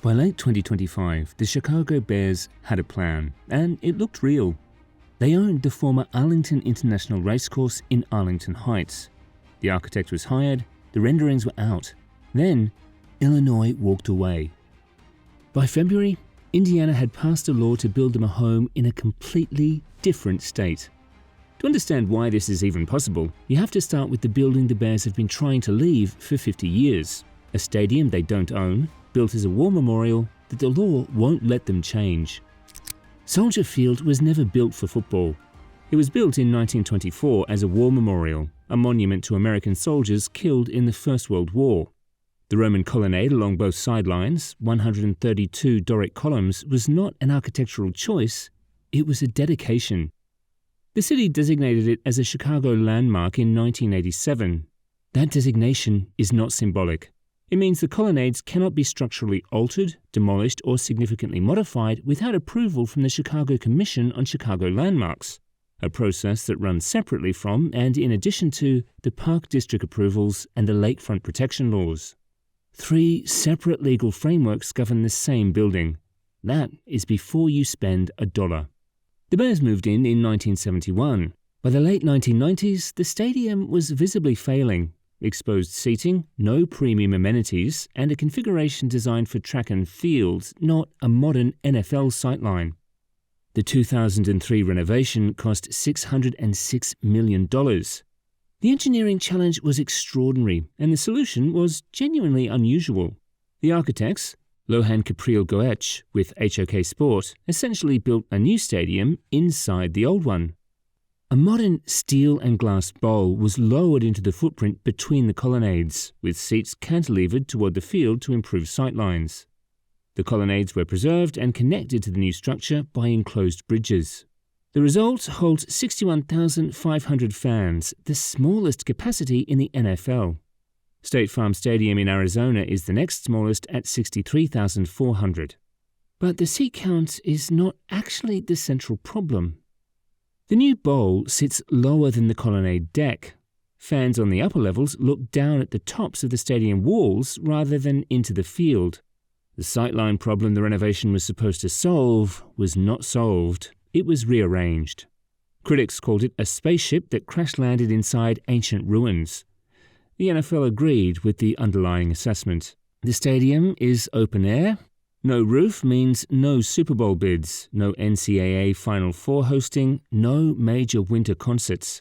By late 2025, the Chicago Bears had a plan, and it looked real. They owned the former Arlington International Racecourse in Arlington Heights. The architect was hired, the renderings were out. Then, Illinois walked away. By February, Indiana had passed a law to build them a home in a completely different state. To understand why this is even possible, you have to start with the building the Bears have been trying to leave for 50 years, a stadium they don't own, built as a war memorial that the law won't let them change. Soldier Field was never built for football. It was built in 1924 as a war memorial, a monument to American soldiers killed in the First World War. The Roman colonnade along both sidelines, 132 Doric columns, was not an architectural choice, it was a dedication. The city designated it as a Chicago landmark in 1987. That designation is not symbolic. It means the colonnades cannot be structurally altered, demolished, or significantly modified without approval from the Chicago Commission on Chicago Landmarks, a process that runs separately from and in addition to the Park District approvals and the lakefront protection laws. 3 separate legal frameworks govern the same building. That is before you spend $1. The Bears moved in 1971. By the late 1990s, the stadium was visibly failing. Exposed seating, no premium amenities, and a configuration designed for track and field, not a modern NFL sightline. The 2003 renovation cost $606 million. The engineering challenge was extraordinary, and the solution was genuinely unusual. The architects, Lohan Capriel Goetsch with HOK Sport, essentially built a new stadium inside the old one. A modern steel and glass bowl was lowered into the footprint between the colonnades, with seats cantilevered toward the field to improve sightlines. The colonnades were preserved and connected to the new structure by enclosed bridges. The result holds 61,500 fans, the smallest capacity in the NFL. State Farm Stadium in Arizona is the next smallest at 63,400. But the seat count is not actually the central problem. The new bowl sits lower than the colonnade deck. Fans on the upper levels look down at the tops of the stadium walls rather than into the field. The sightline problem the renovation was supposed to solve was not solved. It was rearranged. Critics called it a spaceship that crash-landed inside ancient ruins. The NFL agreed with the underlying assessment. The stadium is open air. No roof means no Super Bowl bids, no NCAA Final Four hosting, no major winter concerts.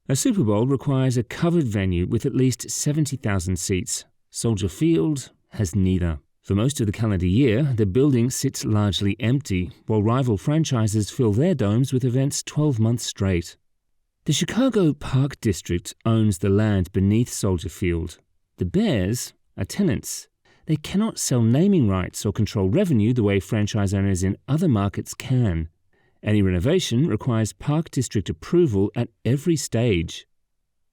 A Super Bowl requires a covered venue with at least 70,000 seats. Soldier Field has neither. For most of the calendar year, the building sits largely empty, while rival franchises fill their domes with events 12 months straight. The Chicago Park District owns the land beneath Soldier Field. The Bears are tenants. They cannot sell naming rights or control revenue the way franchise owners in other markets can. Any renovation requires Park District approval at every stage.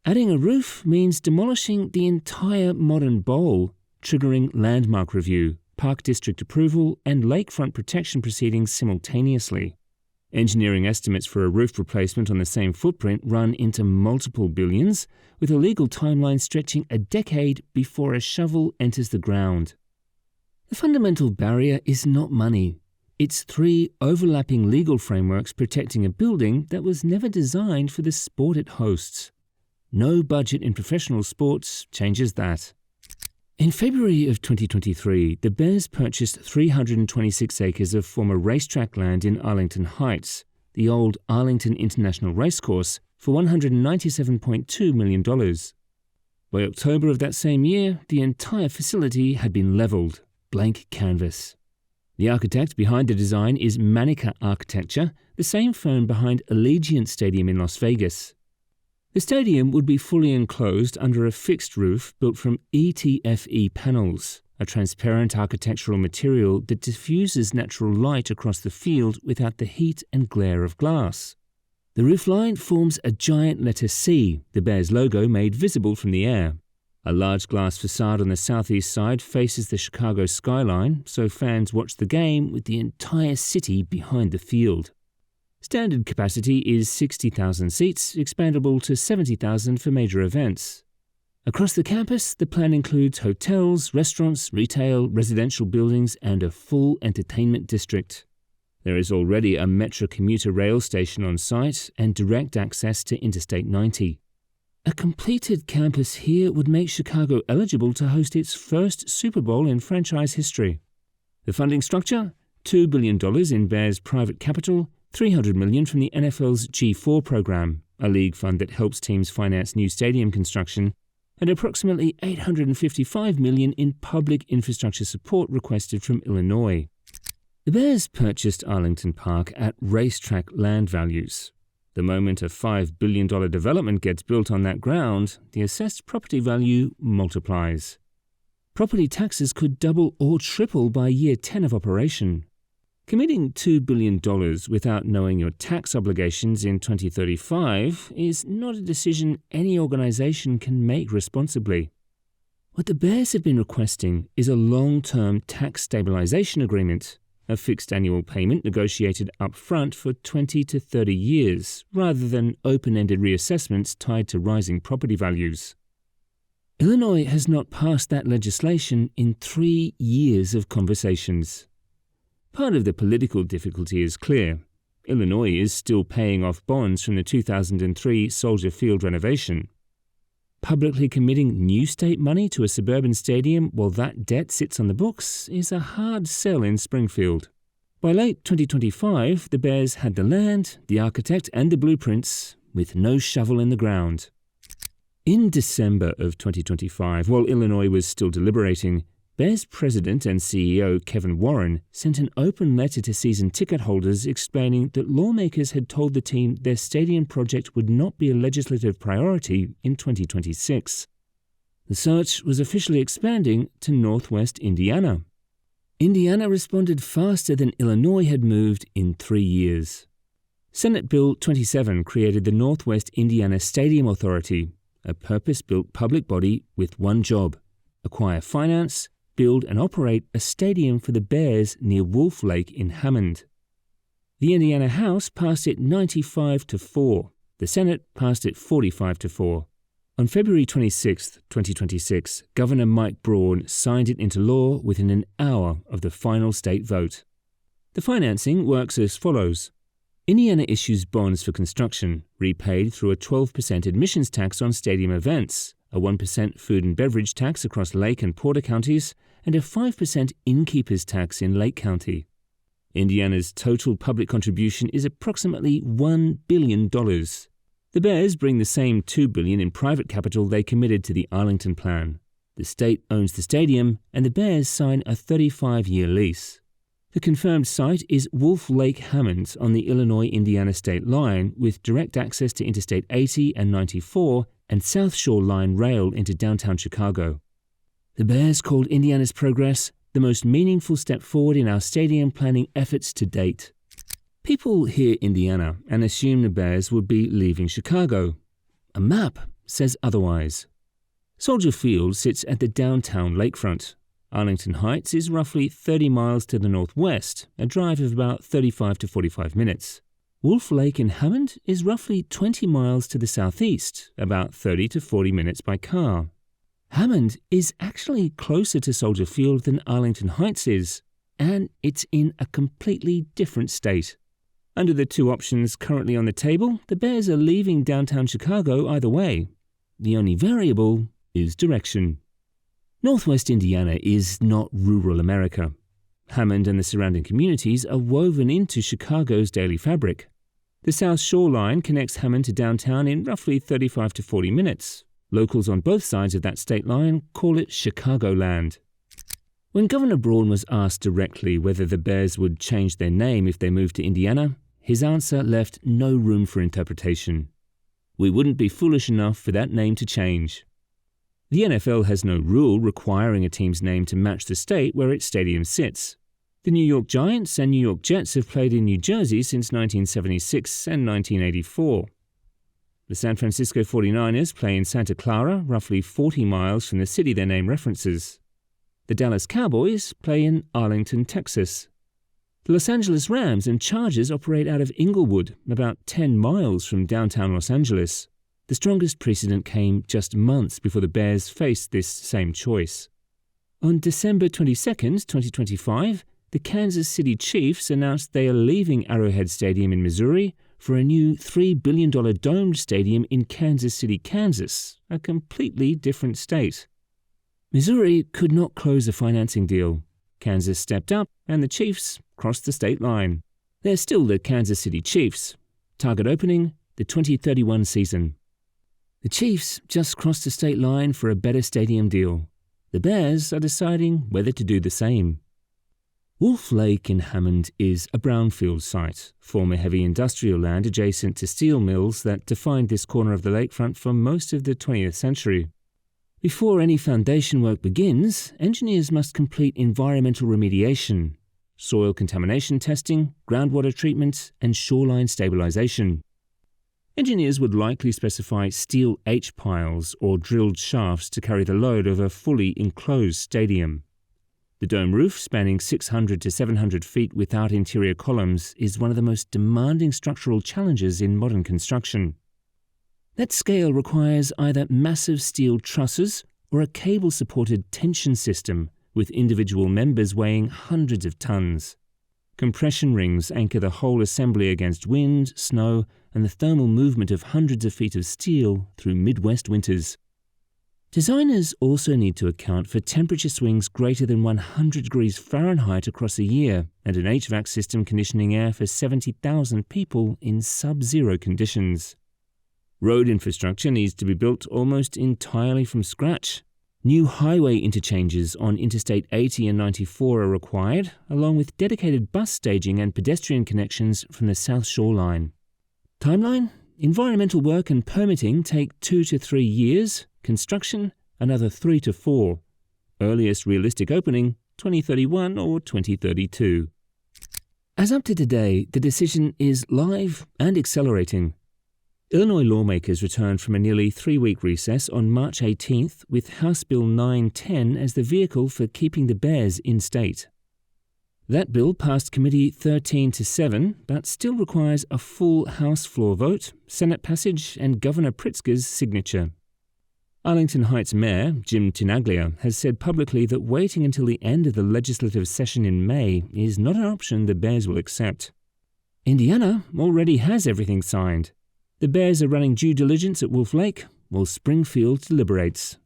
Adding a roof means demolishing the entire modern bowl, triggering landmark review, Park District approval, and lakefront protection proceedings simultaneously. Engineering estimates for a roof replacement on the same footprint run into multiple billions, with a legal timeline stretching a decade before a shovel enters the ground. The fundamental barrier is not money. It's 3 overlapping legal frameworks protecting a building that was never designed for the sport it hosts. No budget in professional sports changes that. In February of 2023, the Bears purchased 326 acres of former racetrack land in Arlington Heights, the old Arlington International Racecourse, for $197.2 million. By October of that same year, the entire facility had been leveled, blank canvas. The architect behind the design is Manica Architecture, the same firm behind Allegiant Stadium in Las Vegas. The stadium would be fully enclosed under a fixed roof built from ETFE panels, a transparent architectural material that diffuses natural light across the field without the heat and glare of glass. The roofline forms a giant letter C, the Bears logo made visible from the air. A large glass facade on the southeast side faces the Chicago skyline, so fans watch the game with the entire city behind the field. Standard capacity is 60,000 seats, expandable to 70,000 for major events. Across the campus, the plan includes hotels, restaurants, retail, residential buildings, and a full entertainment district. There is already a Metro commuter rail station on site and direct access to Interstate 90. A completed campus here would make Chicago eligible to host its first Super Bowl in franchise history. The funding structure? $2 billion in Bears private capital, $300 million from the NFL's G4 program, a league fund that helps teams finance new stadium construction, and approximately $855 million in public infrastructure support requested from Illinois. The Bears purchased Arlington Park at racetrack land values. The moment a $5 billion development gets built on that ground, the assessed property value multiplies. Property taxes could double or triple by year 10 of operation. Committing $2 billion without knowing your tax obligations in 2035 is not a decision any organization can make responsibly. What the Bears have been requesting is a long-term tax stabilization agreement, a fixed annual payment negotiated up front for 20 to 30 years, rather than open-ended reassessments tied to rising property values. Illinois has not passed that legislation in 3 years of conversations. Part of the political difficulty is clear. Illinois is still paying off bonds from the 2003 Soldier Field renovation. Publicly committing new state money to a suburban stadium while that debt sits on the books is a hard sell in Springfield. By late 2025, the Bears had the land, the architect, and the blueprints, with no shovel in the ground. In December of 2025, while Illinois was still deliberating, Bears president and CEO Kevin Warren sent an open letter to season ticket holders explaining that lawmakers had told the team their stadium project would not be a legislative priority in 2026. The search was officially expanding to Northwest Indiana. Indiana responded faster than Illinois had moved in 3 years. Senate Bill 27 created the Northwest Indiana Stadium Authority, a purpose-built public body with one job: acquire finance, build and operate a stadium for the Bears near Wolf Lake in Hammond. The Indiana House passed it 95-4. The Senate passed it 45-4. On February 26, 2026, Governor Mike Braun signed it into law within an hour of the final state vote. The financing works as follows. Indiana issues bonds for construction, repaid through a 12% admissions tax on stadium events, a 1% food and beverage tax across Lake and Porter counties, and a 5% innkeeper's tax in Lake County. Indiana's total public contribution is approximately $1 billion. The Bears bring the same $2 billion in private capital they committed to the Arlington plan. The state owns the stadium, and the Bears sign a 35-year lease. The confirmed site is Wolf Lake Hammond on the Illinois-Indiana state line, with direct access to Interstate 80 and 94 and South Shore Line rail into downtown Chicago. The Bears called Indiana's progress the most meaningful step forward in our stadium planning efforts to date. People hear Indiana and assume the Bears would be leaving Chicago. A map says otherwise. Soldier Field sits at the downtown lakefront. Arlington Heights is roughly 30 miles to the northwest, a drive of about 35 to 45 minutes. Wolf Lake in Hammond is roughly 20 miles to the southeast, about 30 to 40 minutes by car. Hammond is actually closer to Soldier Field than Arlington Heights is, and it's in a completely different state. Under the two options currently on the table, the Bears are leaving downtown Chicago either way. The only variable is direction. Northwest Indiana is not rural America. Hammond and the surrounding communities are woven into Chicago's daily fabric. The South Shore Line connects Hammond to downtown in roughly 35 to 40 minutes. Locals on both sides of that state line call it Chicagoland. When Governor Braun was asked directly whether the Bears would change their name if they moved to Indiana, his answer left no room for interpretation. We wouldn't be foolish enough for that name to change. The NFL has no rule requiring a team's name to match the state where its stadium sits. The New York Giants and New York Jets have played in New Jersey since 1976 and 1984. The San Francisco 49ers play in Santa Clara, roughly 40 miles from the city their name references. The Dallas Cowboys play in Arlington, Texas. The Los Angeles Rams and Chargers operate out of Inglewood, about 10 miles from downtown Los Angeles. The strongest precedent came just months before the Bears faced this same choice. On December 22, 2025, the Kansas City Chiefs announced they are leaving Arrowhead Stadium in Missouri for a new $3 billion domed stadium in Kansas City, Kansas, a completely different state. Missouri could not close a financing deal. Kansas stepped up, and the Chiefs crossed the state line. They're still the Kansas City Chiefs. Target opening, the 2031 season. The Chiefs just crossed the state line for a better stadium deal. The Bears are deciding whether to do the same. Wolf Lake in Hammond is a brownfield site, former heavy industrial land adjacent to steel mills that defined this corner of the lakefront for most of the 20th century. Before any foundation work begins, engineers must complete environmental remediation, soil contamination testing, groundwater treatment, and shoreline stabilization. Engineers would likely specify steel H-piles or drilled shafts to carry the load of a fully enclosed stadium. The dome roof, spanning 600 to 700 feet without interior columns, is one of the most demanding structural challenges in modern construction. That scale requires either massive steel trusses or a cable-supported tension system with individual members weighing hundreds of tons. Compression rings anchor the whole assembly against wind, snow, and the thermal movement of hundreds of feet of steel through Midwest winters. Designers also need to account for temperature swings greater than 100 degrees Fahrenheit across a year and an HVAC system conditioning air for 70,000 people in sub-zero conditions. Road infrastructure needs to be built almost entirely from scratch. New highway interchanges on Interstate 80 and 94 are required, along with dedicated bus staging and pedestrian connections from the South Shore Line. Timeline? Environmental work and permitting take 2 to 3 years, construction another 3 to 4. Earliest realistic opening, 2031 or 2032. As up to today, the decision is live and accelerating. Illinois lawmakers returned from a nearly 3-week recess on March 18th with House Bill 910 as the vehicle for keeping the Bears in state. That bill passed committee 13-7, but still requires a full House floor vote, Senate passage, and Governor Pritzker's signature. Arlington Heights Mayor Jim Tinaglia has said publicly that waiting until the end of the legislative session in May is not an option the Bears will accept. Indiana already has everything signed. The Bears are running due diligence at Wolf Lake, while Springfield deliberates.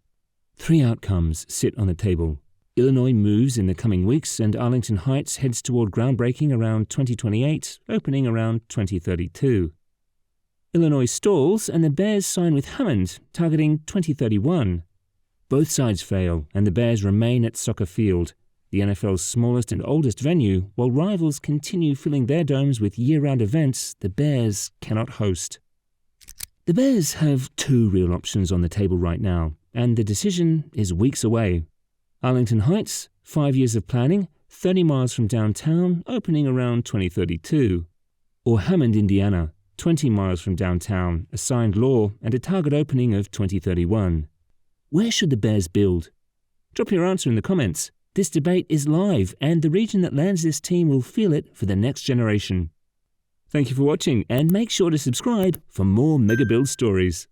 3 outcomes sit on the table. Illinois moves in the coming weeks, and Arlington Heights heads toward groundbreaking around 2028, opening around 2032. Illinois stalls, and the Bears sign with Hammond, targeting 2031. Both sides fail, and the Bears remain at Soccer Field, the NFL's smallest and oldest venue, while rivals continue filling their domes with year-round events the Bears cannot host. The Bears have 2 real options on the table right now, and the decision is weeks away. Arlington Heights, 5 years of planning, 30 miles from downtown, opening around 2032. Or Hammond, Indiana, 20 miles from downtown, a signed law, and a target opening of 2031. Where should the Bears build? Drop your answer in the comments. This debate is live, and the region that lands this team will feel it for the next generation. Thank you for watching, and make sure to subscribe for more Mega Build stories.